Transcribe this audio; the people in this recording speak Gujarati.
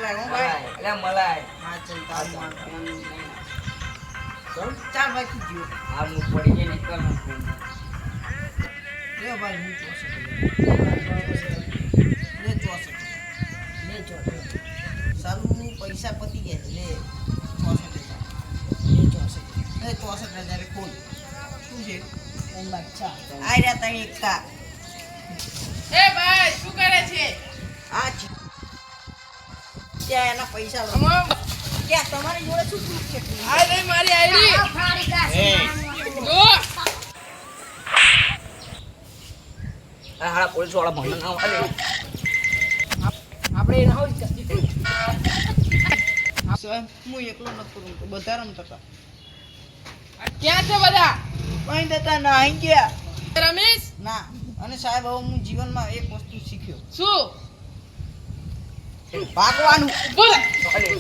મલાય હો ભાઈ એટલે મલાય હા ચલ તારું ચાલ ભાઈ કી ગયો આ હું પડી ગઈ નીકળ લે ભાઈ હું ચોસે લે ચોસે સારું પૈસા પતી ગયા લે 64,000 ખોલ શું છે આ રહ્યા તઈ એકતા એ ભાઈ શું કરે છે આ ત્યાં એના પૈસા લો ત્યાં તમારી જોડે શું પ્રૂફ છે આ નહીં મારી આઈડી જો આ હાડા પોલીસ વાળા ભણન ના વાલે આપણે એના હોય હું એકલો નથી કરું તો બધા રમતા હતા ક્યાં છે બધા કઈ દેતા ના અહીં ગયા રમેશ ના અને સાહેબ હવે હું જીવનમાં એક વસ્તુ શીખ્યો શું ભાગવાનું બોલ અલે